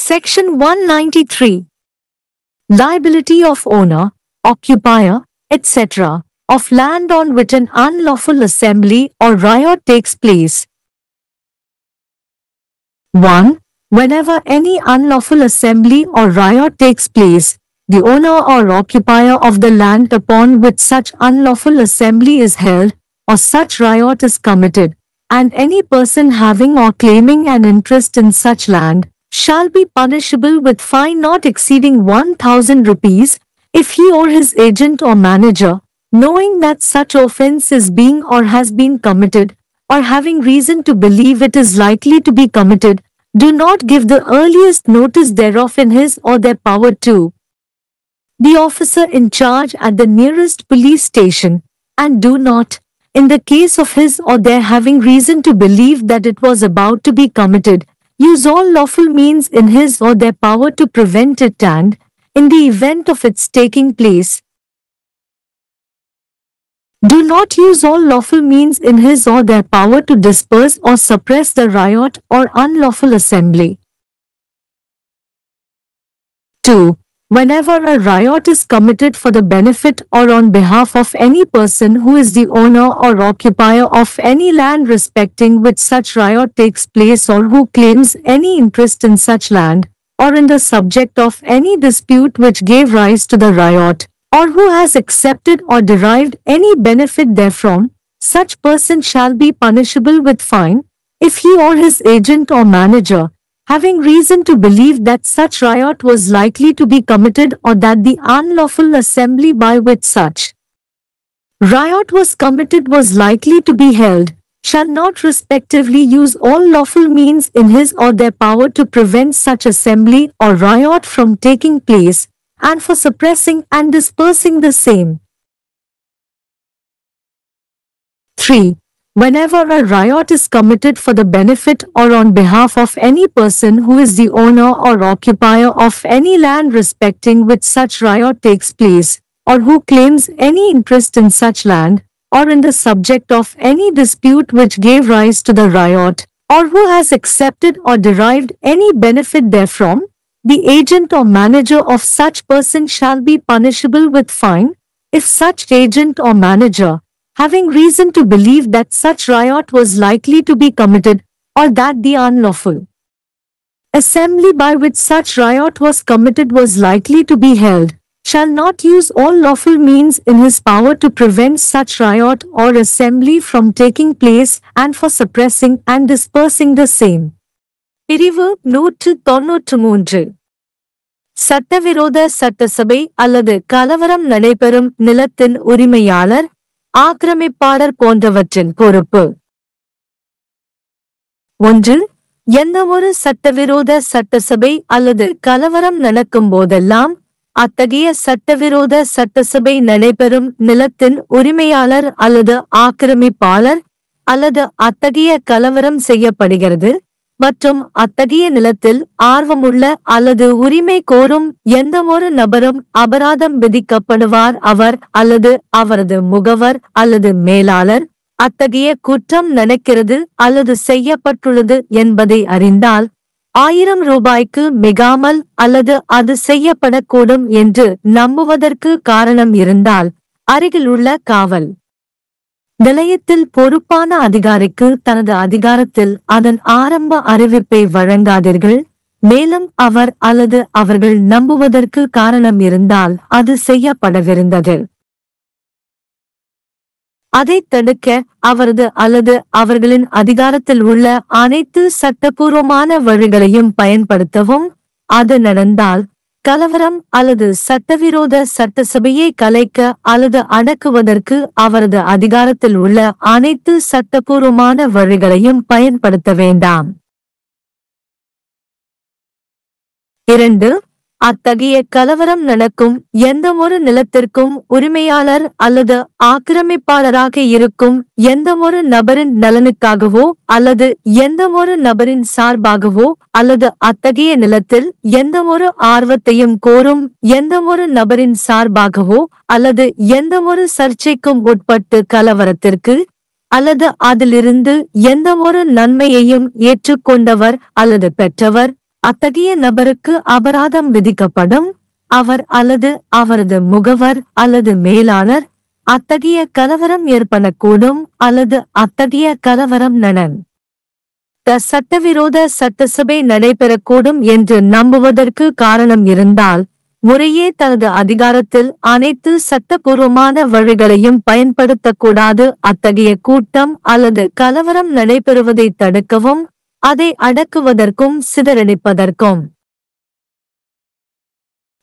Section 193. Liability of owner, occupier, etc. of land on which an unlawful assembly or riot takes place. 1. Whenever any unlawful assembly or riot takes place, the owner or occupier of the land upon which such unlawful assembly is held, or such riot is committed, and any person having or claiming an interest in such land, shall be punishable with fine not exceeding 1,000 rupees, if he or his agent or manager, knowing that such offence is being or has been committed, or having reason to believe it is likely to be committed, do not give the earliest notice thereof in his or their power to the officer in charge at the nearest police station, and do not, in the case of his or their having reason to believe that it was about to be committed, use all lawful means in his or their power to prevent it and, in the event of its taking place, do not use all lawful means in his or their power to disperse or suppress the riot or unlawful assembly. 2. Whenever a riot is committed for the benefit or on behalf of any person who is the owner or occupier of any land respecting which such riot takes place or who claims any interest in such land, or in the subject of any dispute which gave rise to the riot, or who has accepted or derived any benefit therefrom, such person shall be punishable with fine, if he or his agent or manager, having reason to believe that such riot was likely to be committed or that the unlawful assembly by which such riot was committed was likely to be held, shall not respectively use all lawful means in his or their power to prevent such assembly or riot from taking place, and for suppressing and dispersing the same. 3. Whenever a riot is committed for the benefit or on behalf of any person who is the owner or occupier of any land respecting which such riot takes place, or who claims any interest in such land, or in the subject of any dispute which gave rise to the riot, or who has accepted or derived any benefit therefrom, the agent or manager of such person shall be punishable with fine, if such agent or manager, having reason to believe that such riot was likely to be committed, or that the unlawful assembly by which such riot was committed was likely to be held, shall not use all lawful means in his power to prevent such riot or assembly from taking place and for suppressing and dispersing the same. பிரிவு 193. சட்டவிரோத சட்டசபை அல்லது கலவரம் நடைபெறும் நிலத்தின் உரிமையாளர், ஆக்கிரமிப்பாளர் போன்றவற்றின் பொறுப்பு. 1. எந்தவொரு சட்டவிரோத சட்டசபை அல்லது கலவரம் நடக்கும் போதெல்லாம், அத்தகைய சட்டவிரோத சட்டசபை நடைபெறும் நிலத்தின் உரிமையாளர் அல்லது ஆக்கிரமிப்பாளர், அல்லது அத்தகைய கலவரம் செய்யப்படுகிறது மற்றும் அத்தகைய நிலத்தில் ஆர்வமுள்ள அல்லது உரிமை கோரும் எந்தவொரு நபரும் அபராதம் விதிக்கப்படுவார். அவர் அல்லது அவரது முகவர் அல்லது மேலாளர் அத்தகைய குற்றம் நடக்கிறது அல்லது செய்யப்பட்டுள்ளது என்பதை அறிந்தால், 1000 ரூபாய்க்கு மிகாமல் அல்லது அது செய்யப்படக்கூடும் என்று நம்புவதற்கு காரணம் இருந்தால், அருகிலுள்ள காவல் நிலையத்தில் பொறுப்பான அதிகாரிக்கு தனது அதிகாரத்தில் அதன் ஆரம்ப அறிவிப்பை வழங்காதீர்கள். மேலும் அவர் அல்லது அவர்கள் நம்புவதற்கு காரணம் இருந்தால் அது செய்யப்படவிருந்தது. அதைத் தடுக்க அவரது அல்லது அவர்களின் அதிகாரத்தில் உள்ள அனைத்து சட்டபூர்வமான வழிகளையும் பயன்படுத்தவும். அது நடந்தால், கலவரம் அல்லது சட்டவிரோத சட்டசபையை கலைக்க அல்லது அடக்குவதற்கு அவரது அதிகாரத்தில் உள்ள அனைத்து சட்டபூர்வமான வழிகளையும் பயன்படுத்த வேண்டாம். 2. அத்தகைய கலவரம் நடக்கும் எந்தவொரு நிலத்திற்கும் உரிமையாளர் அல்லது ஆக்கிரமிப்பாளராக இருக்கும் எந்தவொரு நபரின் நலனுக்காகவோ அல்லது எந்தவொரு நபரின் சார்பாகவோ அல்லது அத்தகைய நிலத்தில் எந்தவொரு ஆர்வத்தையும் கோரும் எந்தவொரு நபரின் சார்பாகவோ அல்லது எந்தவொரு சர்ச்சைக்கும் உட்பட்டு கலவரத்திற்கு அல்லது அதிலிருந்து எந்தவொரு நன்மையையும் ஏற்றுக்கொண்டவர் அல்லது பெற்றவர் அத்தகைய நபருக்கு அபராதம் விதிக்கப்படும். அவர் அல்லது அவரது முகவர் அல்லது மேலாளர் அத்தகைய கலவரம் ஏற்படக்கூடும் அல்லது அத்தகைய கலவரம் சட்டவிரோத சட்டசபை நடைபெறக்கூடும் என்று நம்புவதற்கு காரணம் இருந்தால், முறையே தனது அதிகாரத்தில் அனைத்து சட்டபூர்வமான வழிகளையும் பயன்படுத்தக்கூடாது. அத்தகைய கூட்டம் அல்லது கலவரம் நடைபெறுவதை தடுக்கவும், அதை அடக்குவதற்கும் சிதறடிப்பதற்கும்.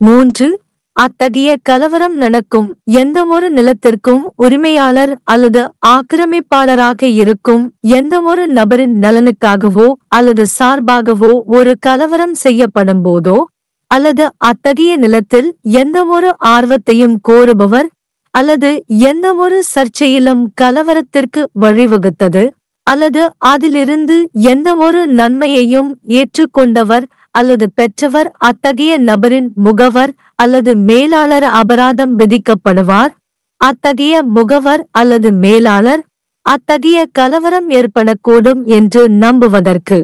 3. அத்தகைய கலவரம் நடக்கும் எந்தவொரு நிலத்திற்கும் உரிமையாளர் அல்லது ஆக்கிரமிப்பாளராக இருக்கும் எந்தவொரு நபரின் நலனுக்காகவோ அல்லது சார்பாகவோ ஒரு கலவரம் செய்யப்படும் போதோ, அல்லது அத்தகைய நிலத்தில் எந்தவொரு ஆர்வத்தையும் கோருபவர் அல்லது எந்தவொரு சர்ச்சையிலும் கலவரத்திற்கு வழிவகுத்தது அல்லது அதிலிருந்து எந்தவொரு நன்மையையும் ஏற்றுக்கொண்டவர் அல்லது பெற்றவர் அத்தகைய நபரின் முகவர் அல்லது மேலாளர் அபராதம் விதிக்கப்படுவார். அத்தகைய முகவர் அல்லது மேலாளர் அத்தகைய கலவரம் ஏற்படக்கூடும் என்று நம்புவதற்கு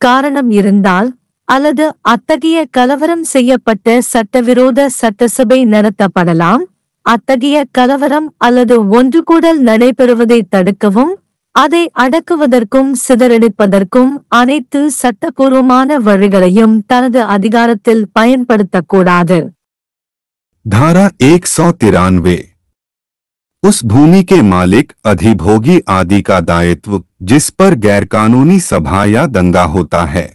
காரணம் இருந்தால், அல்லது அத்தகைய கலவரம் செய்யப்பட்ட சட்டவிரோத சட்டசபை நடத்தப்படலாம். அத்தகைய கலவரம் அல்லது ஒன்றுகூடல் நடைபெறுவதை தடுக்கவும், அதை அடக்குவதற்கும் சிதறடிப்பதற்கும் அனைத்து சட்டபூர்வமான வழிகளையும் தனது அதிகாரத்தில் பயன்படுத்தக்கூடாது. धारा 193 उस भूमि के मालिक, अधिभोगी आदि का दायित्व जिस पर गैरकानूनी सभा या दंगा होता है।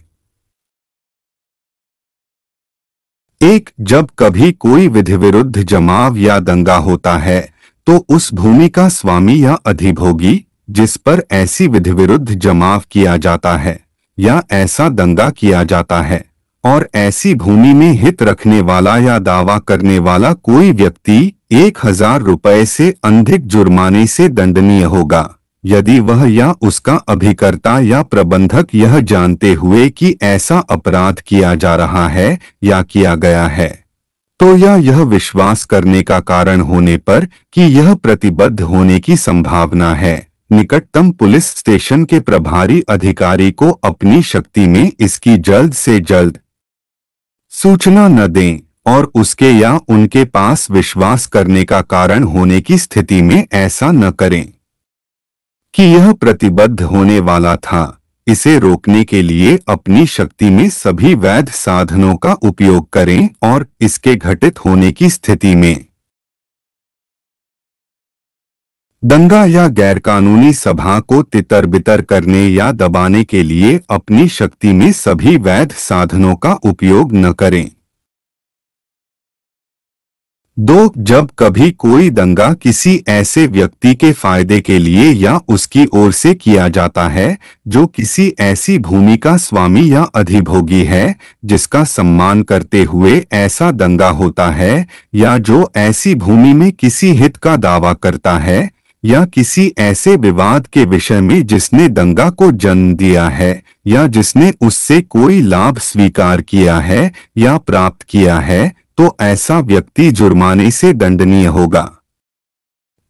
1. जब कभी कोई विधिविरुद्ध जमाव या दंगा होता है तो उस भूमि का स्वामी या अधिभोगी जिस पर ऐसी विधिविरुद्ध जमाव किया जाता है या ऐसा दंगा किया जाता है और ऐसी भूमि में हित रखने वाला या दावा करने वाला कोई व्यक्ति 1000 रुपए से अधिक जुर्माने से दंडनीय होगा, यदि वह या उसका अभिकर्ता या प्रबंधक यह जानते हुए कि ऐसा अपराध किया जा रहा है या किया गया है, तो यह विश्वास करने का कारण होने पर कि यह प्रतिबद्ध होने की संभावना है, निकटतम पुलिस स्टेशन के प्रभारी अधिकारी को अपनी शक्ति में इसकी जल्द से जल्द सूचना न दें और उसके या उनके पास विश्वास करने का कारण होने की स्थिति में ऐसा न करें कि यह प्रतिबद्ध होने वाला था। इसे रोकने के लिए अपनी शक्ति में सभी वैध साधनों का उपयोग करें और इसके घटित होने की स्थिति में दंगा या गैरकानूनी सभा को तितर-बितर करने या दबाने के लिए अपनी शक्ति में सभी वैध साधनों का उपयोग न करें। 2. जब कभी कोई दंगा किसी ऐसे व्यक्ति के फायदे के लिए या उसकी ओर से किया जाता है जो किसी ऐसी भूमि का स्वामी या अधिभोगी है जिसका सम्मान करते हुए ऐसा दंगा होता है, या जो ऐसी भूमि में किसी हित का दावा करता है या किसी ऐसे विवाद के विषय में जिसने दंगा को जन्म दिया है या जिसने उससे कोई लाभ स्वीकार किया है या प्राप्त किया है, तो ऐसा व्यक्ति जुर्माने से दंडनीय होगा।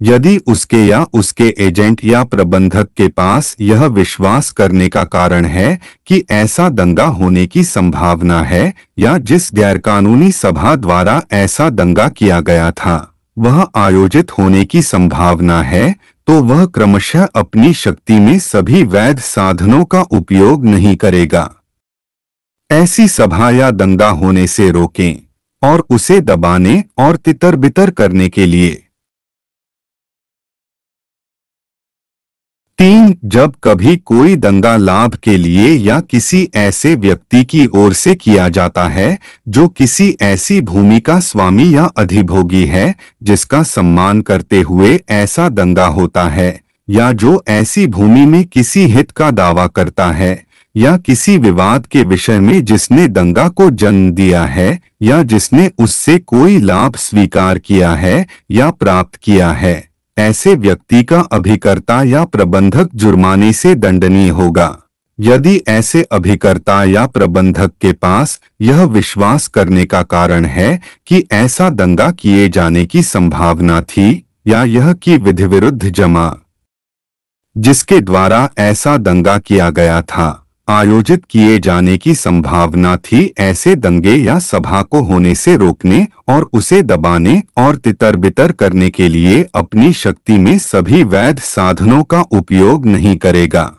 यदि उसके या उसके एजेंट या प्रबंधक के पास यह विश्वास करने का कारण है कि ऐसा दंगा होने की संभावना है या जिस गैरकानूनी सभा द्वारा ऐसा दंगा किया गया था वह आयोजित होने की संभावना है, तो वह क्रमशः अपनी शक्ति में सभी वैध साधनों का उपयोग नहीं करेगा। ऐसी सभा या दंगा होने से रोकें और उसे दबाने और तितर-बितर करने के लिए 3. जब कभी कोई दंगा लाभ के लिए या किसी ऐसे व्यक्ति की ओर से किया जाता है जो किसी ऐसी भूमि का स्वामी या अधिभोगी है जिसका सम्मान करते हुए ऐसा दंगा होता है, या जो ऐसी भूमि में किसी हित का दावा करता है या किसी विवाद के विषय में जिसने दंगा को जन्म दिया है या जिसने उससे कोई लाभ स्वीकार किया है या प्राप्त किया है, ऐसे व्यक्ति का अभिकर्ता या प्रबंधक जुर्माने से दंडनीय होगा। यदि ऐसे अभिकर्ता या प्रबंधक के पास यह विश्वास करने का कारण है कि ऐसा दंगा किए जाने की संभावना थी या यह कि विधिविरुद्ध जमा जिसके द्वारा ऐसा दंगा किया गया था आयोजित किए जाने की संभावना थी, ऐसे दंगे या सभा को होने से रोकने और उसे दबाने और तितर-बितर करने के लिए अपनी शक्ति में सभी वैध साधनों का उपयोग नहीं करेगा।